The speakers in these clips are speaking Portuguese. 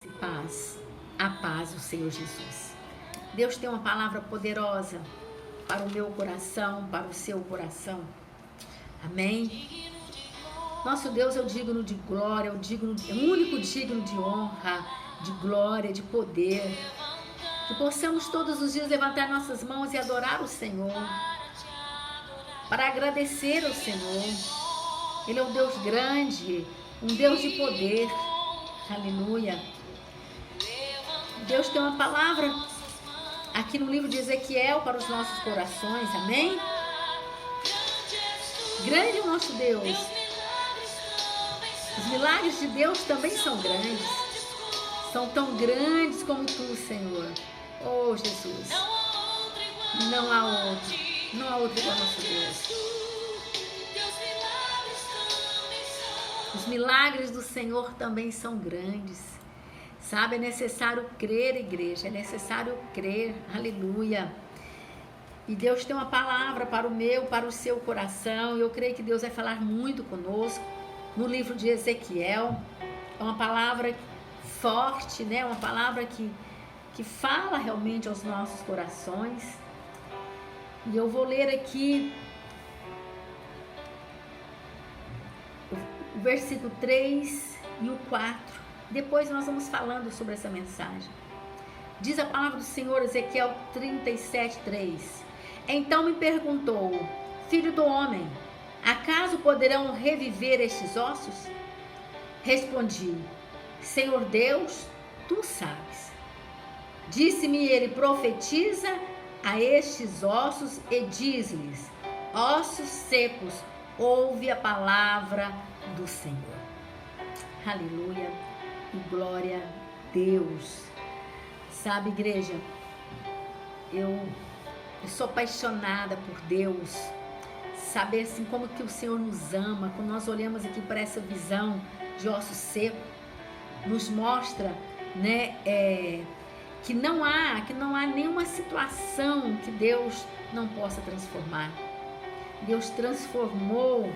A paz do Senhor Jesus. Deus tem uma palavra poderosa para o meu coração, para o seu coração. Amém? Nosso Deus é o digno de glória, é o único digno de honra, de glória, de poder. Que possamos todos os dias levantar nossas mãos e adorar o Senhor, para agradecer ao Senhor. Ele é um Deus grande, um Deus de poder. Aleluia. Deus tem uma palavra aqui no livro de Ezequiel para os nossos corações, amém? Grande é o nosso Deus. Os milagres de Deus também são grandes. São tão grandes como tu, Senhor. Oh, Jesus. Não há outro igual ao nosso Deus. Os milagres do Senhor também são grandes. Sabe, é necessário crer, igreja, é necessário crer, aleluia. E Deus tem uma palavra para o meu, para o seu coração, e eu creio que Deus vai falar muito conosco no livro de Ezequiel. É uma palavra forte, né? Uma palavra que fala realmente aos nossos corações. E eu vou ler aqui o versículo 3 e o 4. Depois nós vamos falando sobre essa mensagem. Diz a palavra do Senhor, Ezequiel 37:3. Então me perguntou: filho do homem, acaso poderão reviver estes ossos? Respondi: Senhor Deus, tu sabes. Disse-me ele: profetiza a estes ossos e diz-lhes: ossos secos, ouve a palavra do Senhor. Aleluia. E glória a Deus. Sabe, igreja, eu sou apaixonada por Deus. Saber assim como que o Senhor nos ama. Quando nós olhamos aqui para essa visão de osso seco, nos mostra, né, que não há nenhuma situação que Deus não possa transformar. Deus transformou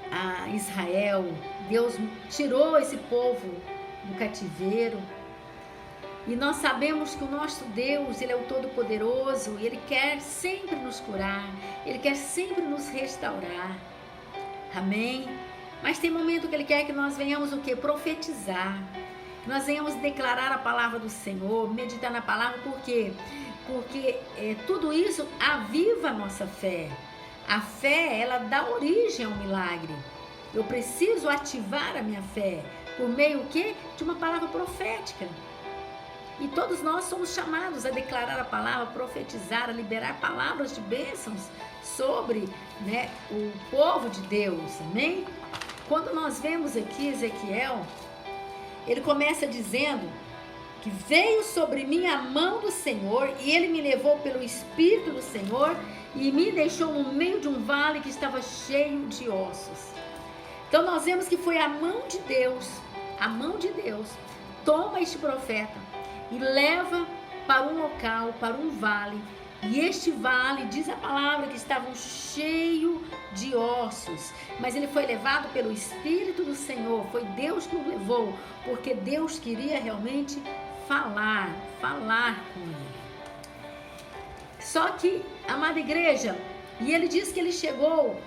a Israel. Deus tirou esse povo do cativeiro. E nós sabemos que o nosso Deus, Ele é o Todo-Poderoso. Ele quer sempre nos curar. Ele quer sempre nos restaurar. Amém? Mas tem momento que Ele quer que nós venhamos o quê? Profetizar. Nós venhamos declarar a palavra do Senhor, meditar na palavra. Por quê? Porque tudo isso aviva a nossa fé. A fé, ela dá origem ao milagre. Eu preciso ativar a minha fé por meio o quê? De uma palavra profética. E todos nós somos chamados a declarar a palavra, a profetizar, a liberar palavras de bênçãos sobre, né, o povo de Deus. Amém? Quando nós vemos aqui Ezequiel, ele começa dizendo que veio sobre mim a mão do Senhor e ele me levou pelo Espírito do Senhor e me deixou no meio de um vale que estava cheio de ossos. Então nós vemos que foi a mão de Deus toma este profeta e leva para um local, para um vale. E este vale, diz a palavra, que estavam cheio de ossos. Mas ele foi levado pelo Espírito do Senhor. Foi Deus que o levou, porque Deus queria realmente falar com ele. Só que, amada igreja, e ele diz que ele chegou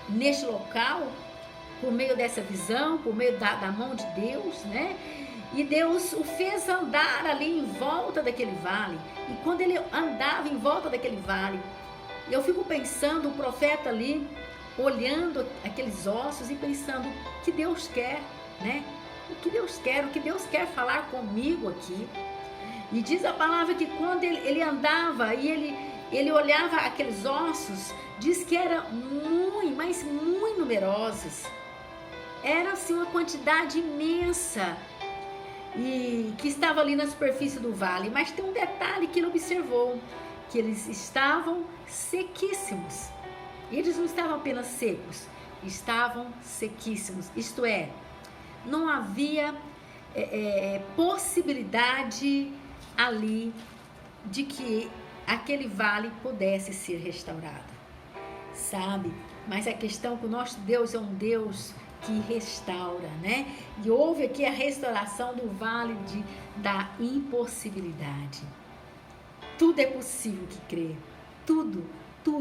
neste local por meio dessa visão, por meio da mão de Deus, né? E Deus o fez andar ali em volta daquele vale. E quando ele andava em volta daquele vale, eu fico pensando, o profeta ali, olhando aqueles ossos e pensando, o que Deus quer, né? O que Deus quer falar comigo aqui. E diz a palavra que quando ele andava e ele olhava aqueles ossos, diz que eram mas muito numerosos. Era assim uma quantidade imensa e que estava ali na superfície do vale. Mas tem um detalhe que ele observou, que eles estavam sequíssimos. Eles não estavam apenas secos, estavam sequíssimos. Isto é, não havia possibilidade ali de que aquele vale pudesse ser restaurado, sabe? Mas a questão é que o nosso Deus é um Deus que restaura, né? E houve aqui a restauração do vale da impossibilidade. Tudo é possível que crê. Tudo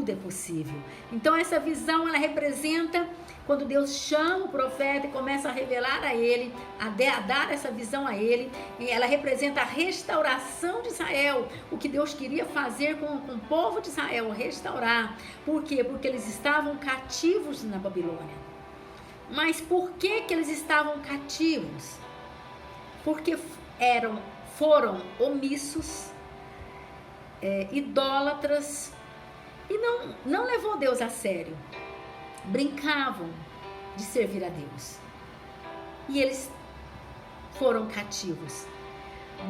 é possível. Então essa visão, ela representa quando Deus chama o profeta e começa a revelar a ele, a dar essa visão a ele, e ela representa a restauração de Israel, o que Deus queria fazer com o povo de Israel, restaurar. Por quê? Porque eles estavam cativos na Babilônia. Mas por que eles estavam cativos? Porque foram omissos, idólatras, e não levou Deus a sério. Brincavam de servir a Deus. E eles foram cativos.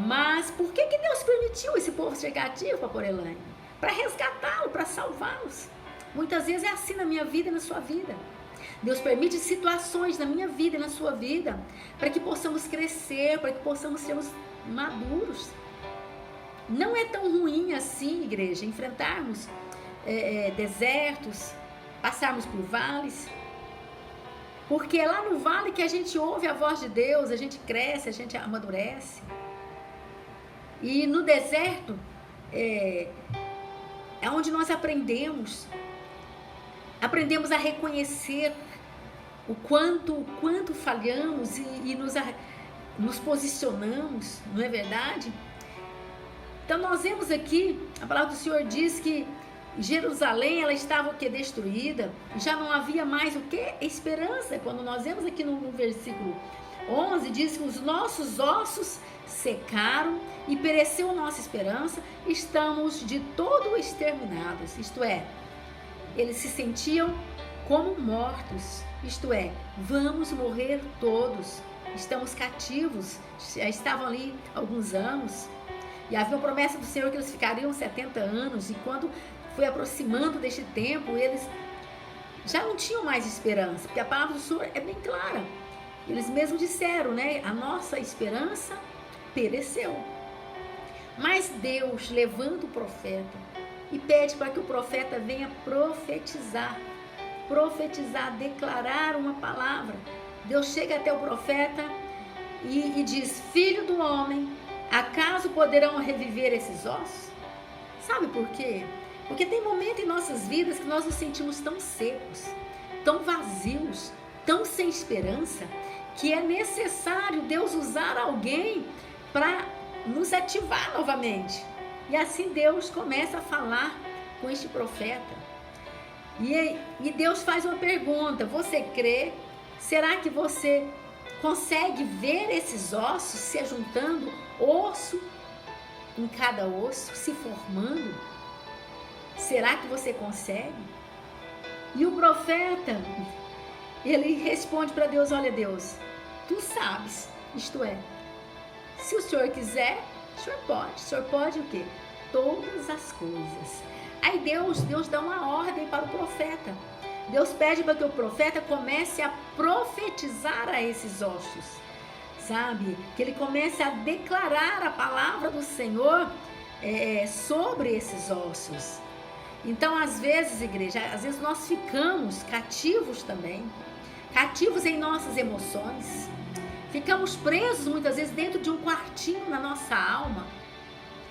Mas por que Deus permitiu esse povo ser cativo, Pastor Elaine? Para resgatá-lo, para salvá-los. Muitas vezes é assim na minha vida e na sua vida. Deus permite situações na minha vida e na sua vida para que possamos crescer, para que possamos sermos maduros. Não é tão ruim assim, igreja, enfrentarmos desertos, passarmos por vales, porque é lá no vale que a gente ouve a voz de Deus, a gente cresce, a gente amadurece. E no deserto é onde nós aprendemos a reconhecer o quanto falhamos e nos posicionamos, não é verdade? Então nós vemos aqui, a palavra do Senhor diz que Jerusalém, ela estava destruída, já não havia mais esperança. Quando nós vemos aqui no versículo 11, diz que os nossos ossos secaram e pereceu nossa esperança, estamos de todo exterminados. Isto é, eles se sentiam como mortos, isto é, vamos morrer todos, estamos cativos, já estavam ali alguns anos, e havia uma promessa do Senhor que eles ficariam 70 anos, e quando foi aproximando deste tempo, eles já não tinham mais esperança, porque a palavra do Senhor é bem clara. Eles mesmos disseram, né? A nossa esperança pereceu. Mas Deus levanta o profeta e pede para que o profeta venha profetizar, declarar uma palavra. Deus chega até o profeta e diz: filho do homem, acaso poderão reviver esses ossos? Sabe por quê? Porque tem momento em nossas vidas que nós nos sentimos tão secos, tão vazios, tão sem esperança, que é necessário Deus usar alguém para nos ativar novamente. E assim Deus começa a falar com este profeta. E Deus faz uma pergunta: você crê? Será que você consegue ver esses ossos se juntando, osso em cada osso, se formando? Será que você consegue? E o profeta, ele responde para Deus: olha, Deus, tu sabes, isto é, se o Senhor quiser, o Senhor pode o quê? Todas as coisas. Aí Deus dá uma ordem para o profeta. Deus pede para que o profeta comece a profetizar a esses ossos, sabe? Que ele comece a declarar a palavra do Senhor sobre esses ossos. Então, às vezes, igreja, nós ficamos cativos também, cativos em nossas emoções, ficamos presos muitas vezes dentro de um quartinho na nossa alma,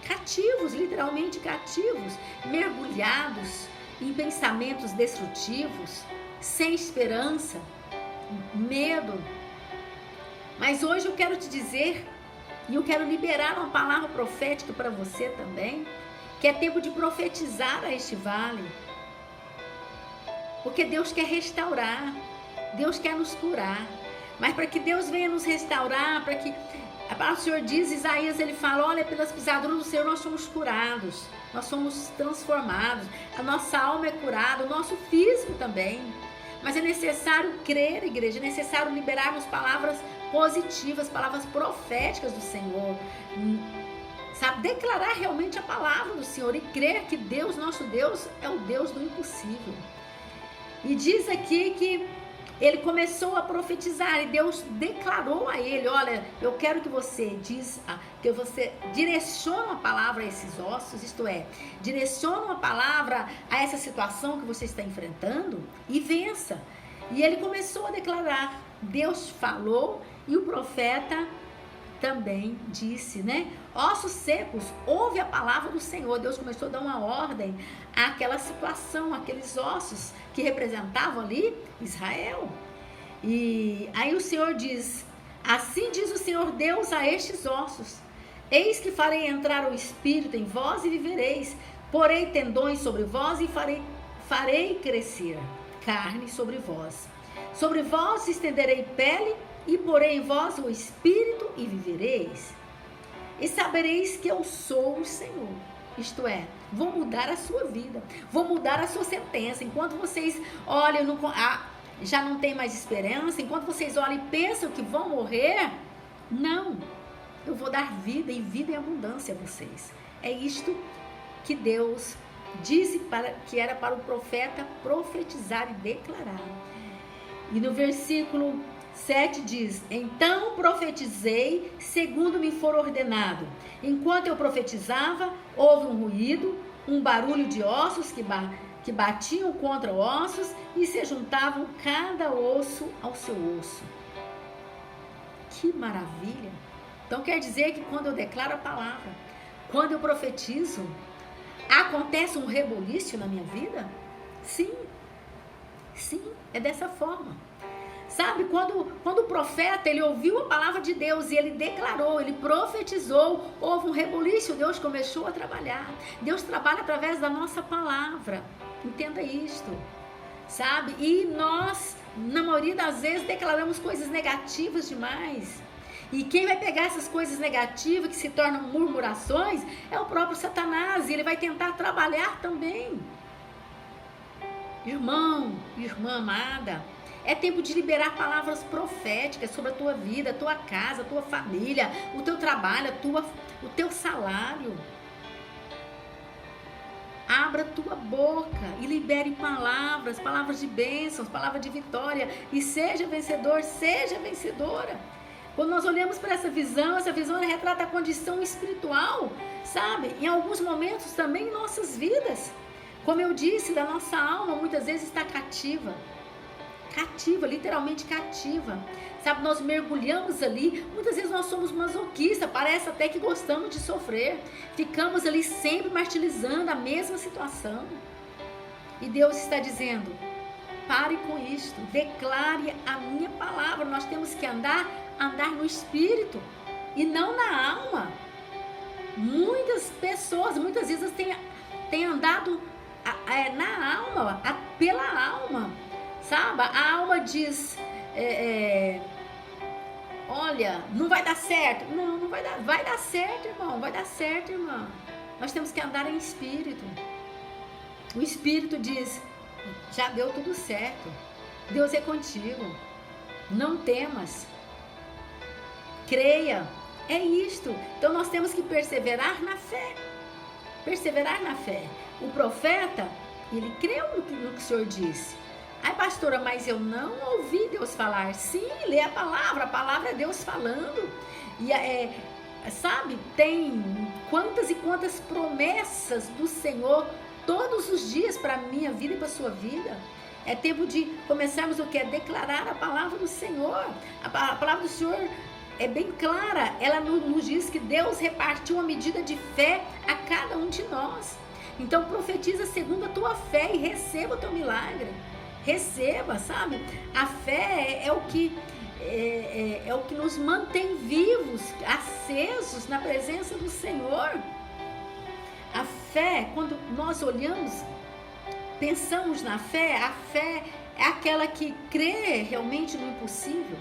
cativos, literalmente cativos, mergulhados em pensamentos destrutivos, sem esperança, medo. Mas hoje eu quero te dizer, e eu quero liberar uma palavra profética para você também, que é tempo de profetizar a este vale, porque Deus quer restaurar, Deus quer nos curar, mas para que Deus venha nos restaurar, para que a palavra do Senhor diz, Isaías, ele fala: olha, pelas pisaduras do Senhor nós somos curados, nós somos transformados, a nossa alma é curada, o nosso físico também. Mas é necessário crer, igreja, é necessário liberarmos palavras positivas, palavras proféticas do Senhor, sabe, declarar realmente a palavra do Senhor e crer que Deus, nosso Deus, é o Deus do impossível. E diz aqui que ele começou a profetizar e Deus declarou a ele: olha, eu quero que você direcione uma palavra a esses ossos, isto é, direcione uma palavra a essa situação que você está enfrentando e vença. E ele começou a declarar. Deus falou e o profeta também disse, né? Ossos secos, ouve a palavra do Senhor. Deus começou a dar uma ordem àquela situação, aqueles ossos que representavam ali Israel. E aí o Senhor diz: assim diz o Senhor Deus a estes ossos: eis que farei entrar o espírito em vós e vivereis. Porei tendões sobre vós e farei crescer carne sobre vós. Sobre vós estenderei pele e porei em vós o espírito e vivereis. E sabereis que eu sou o Senhor. Isto é, vou mudar a sua vida, vou mudar a sua sentença. Enquanto vocês olham, já não tem mais esperança, enquanto vocês olham e pensam que vão morrer, não, eu vou dar vida e vida em abundância a vocês. É isto que Deus disse que era para o profeta profetizar e declarar. E no versículo 7 diz: então profetizei segundo me for ordenado. Enquanto eu profetizava, houve um ruído, um barulho de ossos que batiam contra ossos e se juntavam cada osso ao seu osso. Que maravilha! Então quer dizer que quando eu declaro a palavra, quando eu profetizo, acontece um reboliço na minha vida? Sim, é dessa forma. Sabe, quando o profeta, ele ouviu a palavra de Deus e ele declarou, ele profetizou, houve um reboliço, Deus começou a trabalhar. Deus trabalha através da nossa palavra, entenda isto, sabe? E nós, na maioria das vezes, declaramos coisas negativas demais. E quem vai pegar essas coisas negativas que se tornam murmurações é o próprio Satanás, e ele vai tentar trabalhar também. Irmão, irmã amada, é tempo de liberar palavras proféticas sobre a tua vida, a tua casa, a tua família, o teu trabalho, o teu salário. Abra tua boca e libere palavras de bênçãos, palavras de vitória, e seja vencedor, seja vencedora. Quando nós olhamos para essa visão retrata a condição espiritual, sabe? Em alguns momentos também em nossas vidas. Como eu disse, da nossa alma muitas vezes está cativa, literalmente cativa, sabe? Nós mergulhamos ali, muitas vezes nós somos masoquistas, parece até que gostamos de sofrer, ficamos ali sempre martirizando a mesma situação. E Deus está dizendo: pare com isto, declare a minha palavra. Nós temos que andar no espírito e não na alma. Muitas pessoas, muitas vezes têm andado na alma, pela alma, sabe? A alma diz, olha, não vai dar certo. Não vai dar, vai dar certo, irmão, vai dar certo, irmã. Nós temos que andar em espírito. O espírito diz: já deu tudo certo, Deus é contigo, não temas, creia, é isto. Então nós temos que perseverar na fé. O profeta, ele creu no que o Senhor disse. Ai, pastora, mas eu não ouvi Deus falar. Sim, lê a palavra é Deus falando. E sabe, tem quantas e quantas promessas do Senhor todos os dias para a minha vida e para a sua vida. É tempo de começarmos o que? Declarar a palavra do Senhor. A palavra do Senhor é bem clara. Ela nos diz que Deus repartiu uma medida de fé a cada um de nós. Então profetiza segundo a tua fé e receba o teu milagre. Receba, sabe? A fé é o que nos mantém vivos, acesos na presença do Senhor. A fé, quando nós olhamos, pensamos na fé, a fé é aquela que crê realmente no impossível.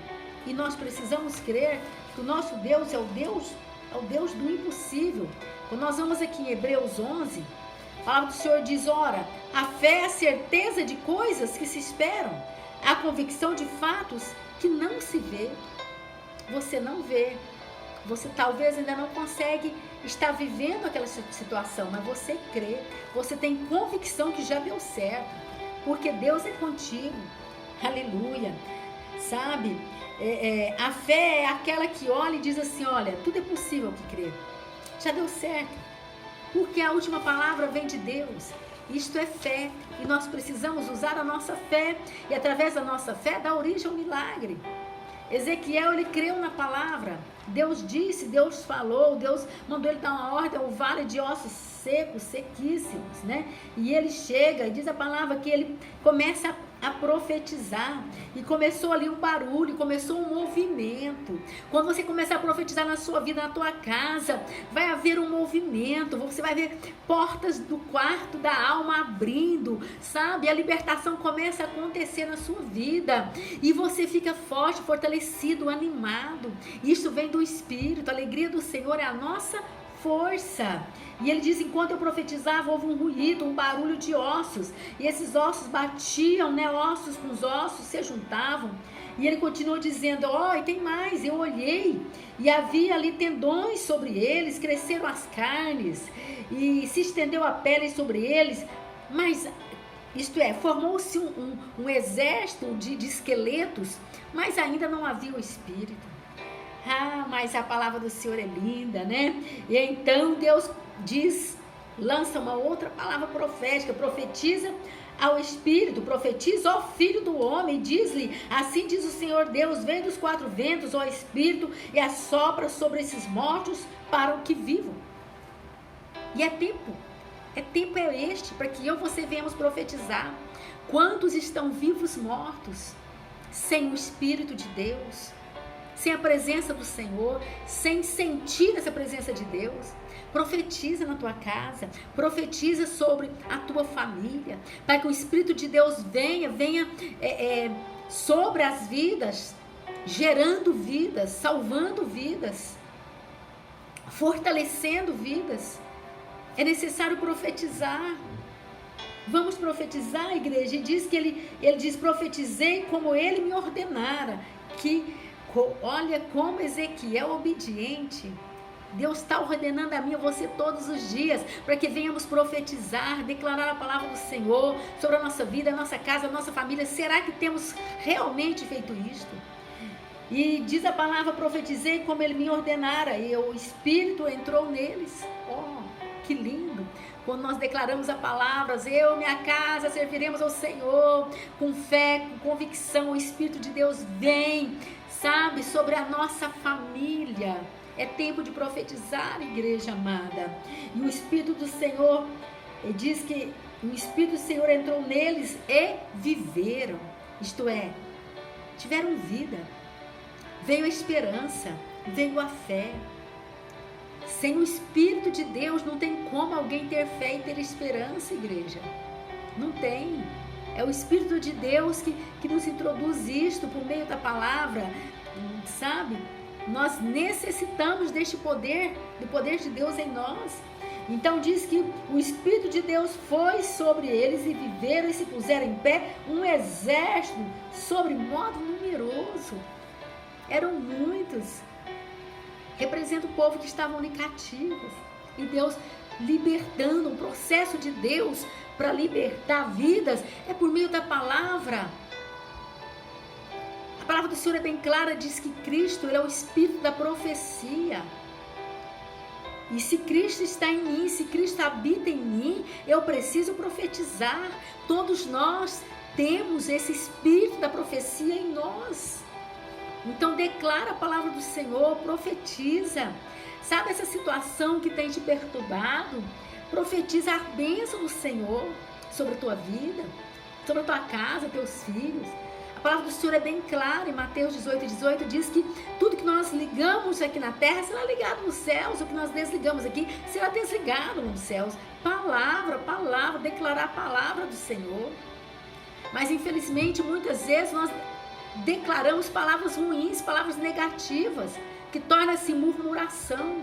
E nós precisamos crer que o nosso Deus é o Deus do impossível. Quando nós vamos aqui em Hebreus 11, a palavra do Senhor diz: ora, a fé é a certeza de coisas que se esperam, a convicção de fatos que não se vê. Você não vê, você talvez ainda não consegue estar vivendo aquela situação, mas você crê, você tem convicção que já deu certo, porque Deus é contigo. Aleluia. Sabe, a fé é aquela que olha e diz assim: olha, tudo é possível que crê, já deu certo, porque a última palavra vem de Deus. Isto é fé, e nós precisamos usar a nossa fé, e através da nossa fé dar origem ao milagre. Ezequiel, ele creu na palavra. Deus disse, Deus falou, Deus mandou ele dar uma ordem ao vale de ossos secos, sequíssimos, né? E ele chega e diz a palavra que ele começa a profetizar. E começou ali um barulho, começou um movimento. Quando você começar a profetizar na sua vida, na tua casa, vai haver um movimento. Você vai ver portas do quarto da alma abrindo, sabe? A libertação começa a acontecer na sua vida. E você fica forte, fortalecido, animado. Isso vem do Espírito. A alegria do Senhor é a nossa força. E ele diz, enquanto eu profetizava, houve um ruído, um barulho de ossos, e esses ossos batiam, né, ossos com os ossos se juntavam. E ele continuou dizendo, e tem mais, eu olhei, e havia ali tendões sobre eles, cresceram as carnes, e se estendeu a pele sobre eles, mas, isto é, formou-se um exército de esqueletos, mas ainda não havia o Espírito. Mas a palavra do Senhor é linda, né? E então Deus diz, lança uma outra palavra profética, profetiza ao Espírito, profetiza ao Filho do Homem, diz-lhe, assim diz o Senhor Deus, vem dos quatro ventos, ó Espírito, e assopra sobre esses mortos para o que vivam. E é tempo este, para que eu e você venhamos profetizar. Quantos estão vivos mortos, sem o Espírito de Deus, sem a presença do Senhor, sem sentir essa presença de Deus? Profetiza na tua casa, profetiza sobre a tua família, para que o Espírito de Deus venha sobre as vidas, gerando vidas, salvando vidas, fortalecendo vidas. É necessário profetizar. Vamos profetizar, igreja. E diz que ele diz, profetizei como ele me ordenara. Olha como Ezequiel obediente. Deus está ordenando a mim e a você todos os dias, para que venhamos profetizar, declarar a palavra do Senhor sobre a nossa vida, a nossa casa, a nossa família. Será que temos realmente feito isto? E diz a palavra, profetizei como ele me ordenara, e o Espírito entrou neles. Que lindo! Quando nós declaramos a palavra, eu e minha casa serviremos ao Senhor, com fé, com convicção, o Espírito de Deus vem, sabe, sobre a nossa família. É tempo de profetizar, igreja amada. E o Espírito do Senhor, diz que o Espírito do Senhor entrou neles e viveram. Isto é, tiveram vida. Veio a esperança, veio a fé. Sem o Espírito de Deus, não tem como alguém ter fé e ter esperança, igreja. Não tem. É o Espírito de Deus que nos introduz isto por meio da palavra, sabe? Nós necessitamos deste poder, do poder de Deus em nós. Então diz que o Espírito de Deus foi sobre eles e viveram e se puseram em pé um exército sobre modo numeroso. Eram muitos. Representa o povo que estavam ali cativos. E Deus libertando, um processo de Deus para libertar vidas é por meio da palavra. A palavra do Senhor é bem clara, diz que Cristo, ele é o Espírito da profecia. E se Cristo está em mim, se Cristo habita em mim, eu preciso profetizar. Todos nós temos esse Espírito da profecia em nós. Então declara a palavra do Senhor, profetiza. Sabe essa situação que tem te perturbado? Profetiza a bênção do Senhor sobre a tua vida, sobre a tua casa, teus filhos. A palavra do Senhor é bem clara, em Mateus 18, diz que tudo que nós ligamos aqui na terra será ligado nos céus, o que nós desligamos aqui será desligado nos céus. Palavra, declarar a palavra do Senhor. Mas infelizmente muitas vezes nós declaramos palavras ruins, palavras negativas, que torna-se murmuração.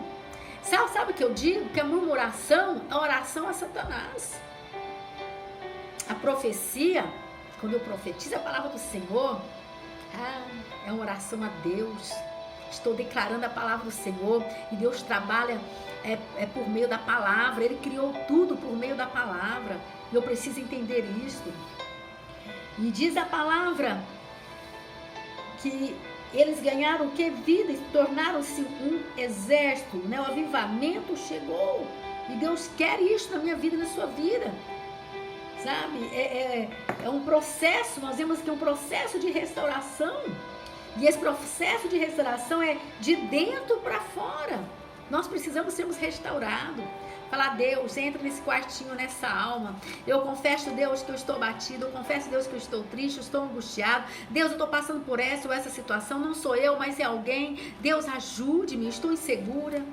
Sabe o que eu digo? Que a murmuração, a oração a Satanás. A profecia, quando eu profetizo a palavra do Senhor, é uma oração a Deus. Estou declarando a palavra do Senhor e Deus trabalha por meio da palavra. Ele criou tudo por meio da palavra. E eu preciso entender isso. E diz a palavra que eles ganharam o que? Vida, e tornaram-se um exército, né? O avivamento chegou. E Deus quer isso na minha vida e na sua vida. Sabe? É um processo, nós vemos que é um processo de restauração. E esse processo de restauração é de dentro para fora. Nós precisamos sermos restaurados. Falar, Deus, entra nesse quartinho, nessa alma. Eu confesso, Deus, que eu estou batido. Eu confesso, Deus, que eu estou triste, eu estou angustiado. Deus, eu estou passando por essa ou essa situação. Não sou eu, mas é alguém. Deus, ajude-me, estou insegura.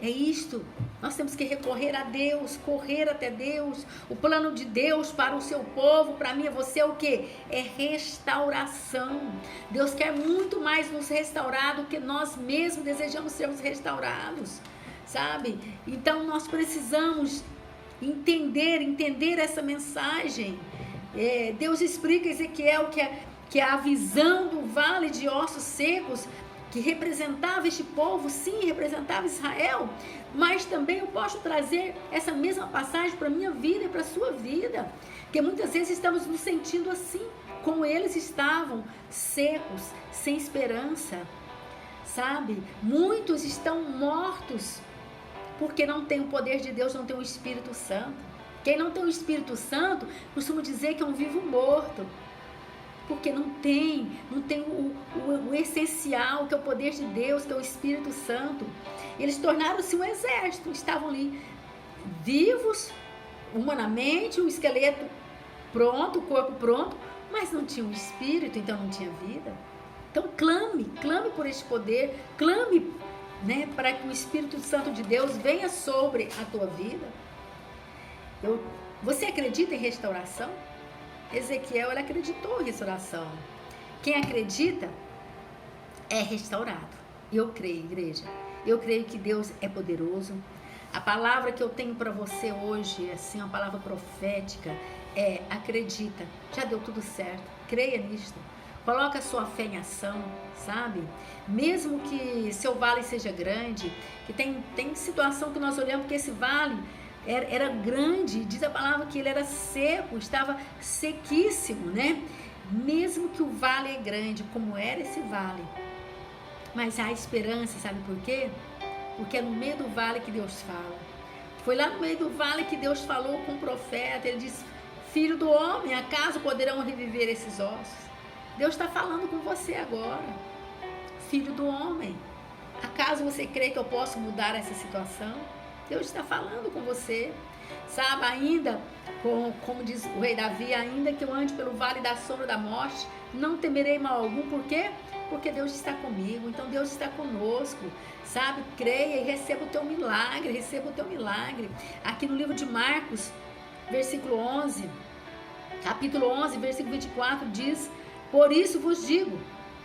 É isto. Nós temos que recorrer a Deus, correr até Deus. O plano de Deus para o seu povo, para mim e você, é o quê? É restauração. Deus quer muito mais nos restaurar do que nós mesmos desejamos sermos restaurados. Sabe? Então nós precisamos entender essa mensagem. Deus explica a Ezequiel que a visão do vale de ossos secos, que representava este povo, sim, representava Israel, mas também eu posso trazer essa mesma passagem para a minha vida e para a sua vida, porque muitas vezes estamos nos sentindo assim, como eles estavam, secos, sem esperança, sabe? Muitos estão mortos, porque não tem o poder de Deus, não tem o Espírito Santo. Quem não tem o Espírito Santo, costuma dizer que é um vivo morto, porque não tem o essencial, que é o poder de Deus, que é o Espírito Santo. Eles tornaram-se um exército, estavam ali vivos, humanamente, o esqueleto pronto, o corpo pronto, mas não tinha o Espírito, então não tinha vida. Então clame por este poder, clame, né, para que o Espírito Santo de Deus venha sobre a tua vida. Você acredita em restauração? Ezequiel, ele acreditou em restauração. Quem acredita é restaurado. Eu creio, igreja. Eu creio que Deus é poderoso. A palavra que eu tenho para você hoje, assim, uma palavra profética, acredita. Já deu tudo certo. Creia nisto. Coloca a sua fé em ação, sabe? Mesmo que seu vale seja grande, que tem situação que nós olhamos que esse vale era grande, diz a palavra que ele era seco, estava sequíssimo, né? Mesmo que o vale é grande, como era esse vale, mas há esperança, sabe por quê? Porque é no meio do vale que Deus fala. Foi lá no meio do vale que Deus falou com o profeta. Ele disse: filho do homem, acaso poderão reviver esses ossos? Deus está falando com você agora. Filho do homem, acaso você crê que eu posso mudar essa situação? Deus está falando com você. Sabe, ainda, como diz o rei Davi, ainda que eu ande pelo vale da sombra da morte, não temerei mal algum. Por quê? Porque Deus está comigo. Então Deus está conosco, sabe? Creia e receba o teu milagre, receba o teu milagre. Aqui no livro de Marcos, versículo 11, capítulo 11, versículo 24, diz: por isso vos digo,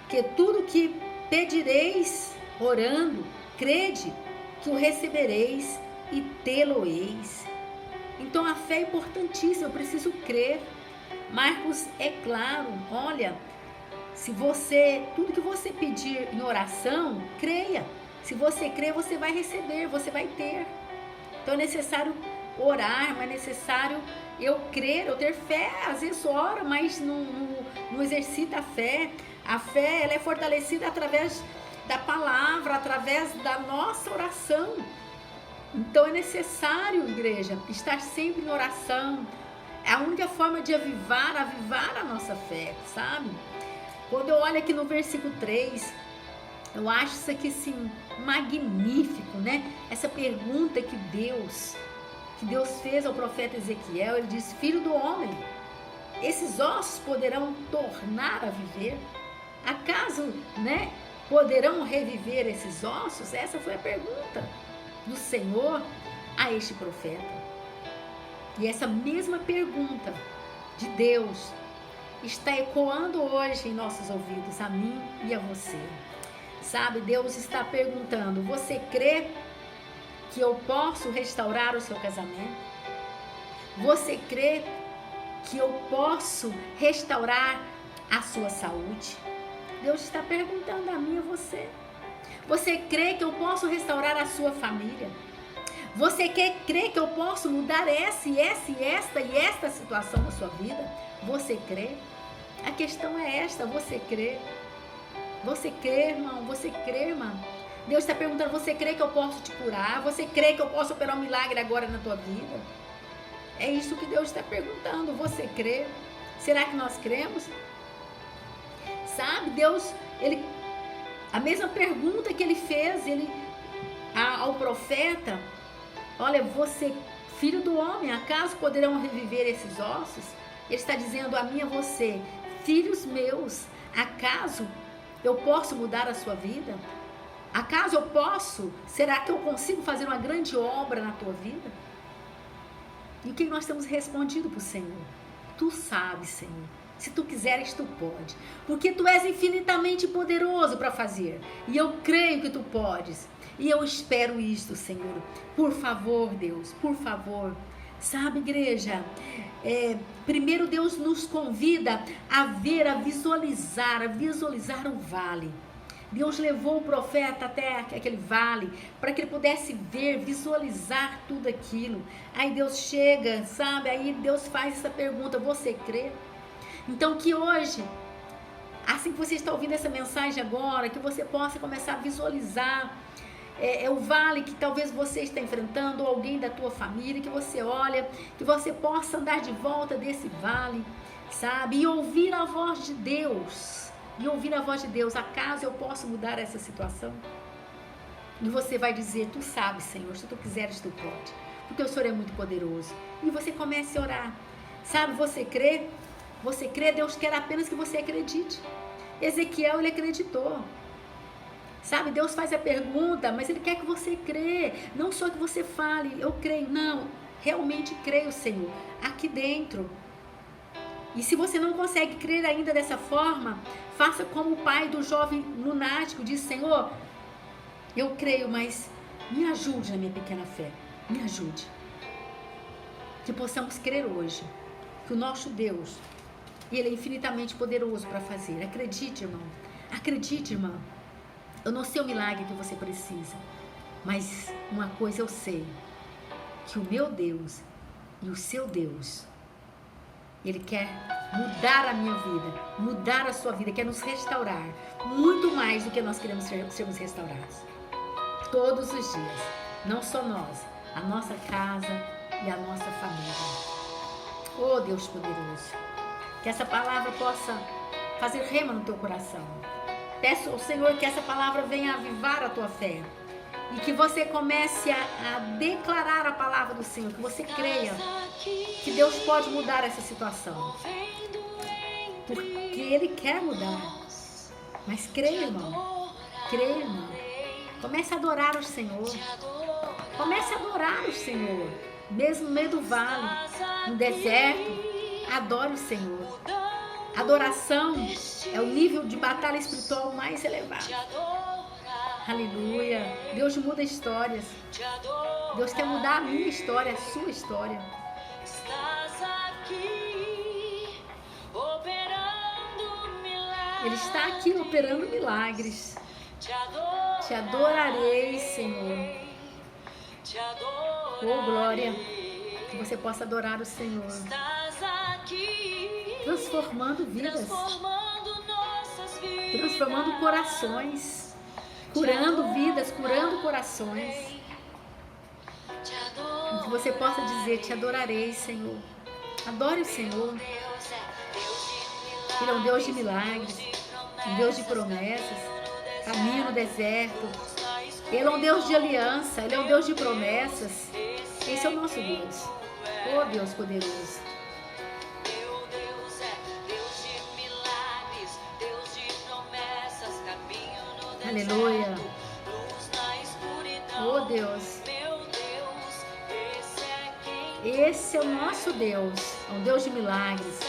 que tudo que pedireis orando, crede que o recebereis e tê-lo-eis. Então a fé é importantíssima, eu preciso crer. Marcos é claro, olha, tudo que você pedir em oração, creia. Se você crer, você vai receber, você vai ter. Então é necessário orar, mas é necessário eu crer, eu ter fé. Às vezes ora, mas não exercita a fé. A fé, ela é fortalecida através da palavra, através da nossa oração. Então é necessário, igreja, estar sempre em oração. É a única forma de avivar a nossa fé, sabe? Quando eu olho aqui no versículo 3, eu acho isso aqui assim, magnífico, né? Essa pergunta que Deus fez ao profeta Ezequiel. Ele disse: filho do homem, esses ossos poderão tornar a viver? Acaso, né, poderão reviver esses ossos? Essa foi a pergunta do Senhor a este profeta. E essa mesma pergunta de Deus está ecoando hoje em nossos ouvidos, a mim e a você. Sabe, Deus está perguntando: você crê que eu posso restaurar o seu casamento? Você crê que eu posso restaurar a sua saúde? Deus está perguntando a mim e a você. Você crê que eu posso restaurar a sua família? Você crê que eu posso mudar essa e esta situação da sua vida? Você crê? A questão é esta: você crê? Você crê, irmão? Você crê, irmã? Deus está perguntando: você crê que eu posso te curar? Você crê que eu posso operar um milagre agora na tua vida? É isso que Deus está perguntando. Você crê? Será que nós cremos? sabe? Deus, a mesma pergunta que ele fez ao profeta, olha, você, filho do homem, acaso poderão reviver esses ossos? Ele está dizendo a mim e a você, filhos meus, acaso eu posso mudar a sua vida? Acaso eu posso? Será que eu consigo fazer uma grande obra na tua vida? E o que nós temos respondido para o Senhor? Tu sabes, Senhor. Se tu quiseres, tu pode. Porque tu és infinitamente poderoso para fazer. E eu creio que tu podes. E eu espero isto, Senhor. Por favor, Deus, por favor. Sabe, igreja, primeiro Deus nos convida a ver, a visualizar o vale. Deus levou o profeta até aquele vale para que ele pudesse ver, visualizar tudo aquilo. Aí Deus chega, sabe? Aí Deus faz essa pergunta, você crê? Então que hoje, assim que você está ouvindo essa mensagem agora, que você possa começar a visualizar o vale que talvez você está enfrentando, ou alguém da tua família, que você olha, que você possa andar de volta desse vale, sabe? E ouvir a voz de Deus. Acaso eu posso mudar essa situação? E você vai dizer, tu sabes, Senhor, se tu quiseres, tu pode. Porque o Senhor é muito poderoso. E você comece a orar. Sabe, você crê? Você crê, Deus quer apenas que você acredite. Ezequiel, ele acreditou. Sabe, Deus faz a pergunta, mas Ele quer que você crê. Não só que você fale, eu creio. Não, realmente creio, Senhor, aqui dentro. E se você não consegue crer ainda dessa forma, faça como o pai do jovem lunático, diz, Senhor, eu creio, mas me ajude na minha pequena fé. Me ajude. Que possamos crer hoje que o nosso Deus, Ele é infinitamente poderoso para fazer. Acredite, irmão. Acredite, irmão. Eu não sei o milagre que você precisa, mas uma coisa eu sei, que o meu Deus e o seu Deus, Ele quer mudar a minha vida, mudar a sua vida, quer nos restaurar, muito mais do que nós queremos sermos restaurados. Todos os dias, não só nós, a nossa casa e a nossa família. Oh Deus poderoso, que essa palavra possa fazer rema no teu coração. Peço ao Senhor que essa palavra venha avivar a tua fé. E que você comece a declarar a palavra do Senhor. Que você creia que Deus pode mudar essa situação. Porque Ele quer mudar. Mas creia, irmão. Creia, irmão. Comece a adorar o Senhor. Comece a adorar o Senhor. Mesmo no meio do vale, no deserto, adore o Senhor. Adoração é o nível de batalha espiritual mais elevado. Aleluia. Deus muda histórias. Deus quer mudar a minha história, a sua história. Ele está aqui operando milagres. Te adorarei, Senhor. Oh, glória. Que você possa adorar o Senhor. Transformando vidas, transformando corações, curando vidas, curando corações. E que você possa dizer, te adorarei, Senhor. Adore o Senhor. Ele é um Deus de milagres, um Deus de promessas, caminho no deserto. Ele é um Deus de aliança, Ele é um Deus de promessas. Esse é o nosso Deus. Oh, Deus poderoso. Aleluia. Oh Deus. Esse é o nosso Deus. É um Deus de milagres.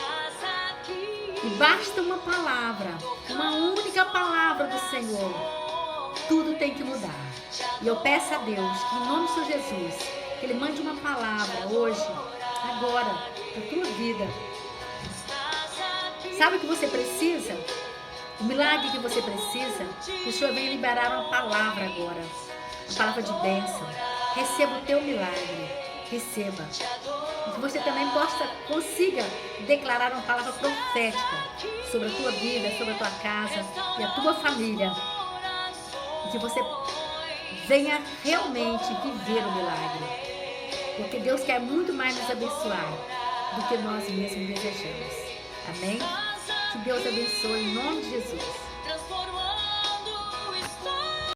E basta uma palavra, uma única palavra do Senhor. Tudo tem que mudar. E eu peço a Deus que em nome do Senhor Jesus, que Ele mande uma palavra hoje, agora, para a tua vida. Sabe o que você precisa? O milagre que você precisa, que o Senhor venha liberar uma palavra agora. Uma palavra de bênção. Receba o teu milagre. Receba. E que você também consiga declarar uma palavra profética sobre a tua vida, sobre a tua casa e a tua família. E que você venha realmente viver o milagre. Porque Deus quer muito mais nos abençoar do que nós mesmos desejamos. Amém? Que Deus abençoe em nome de Jesus.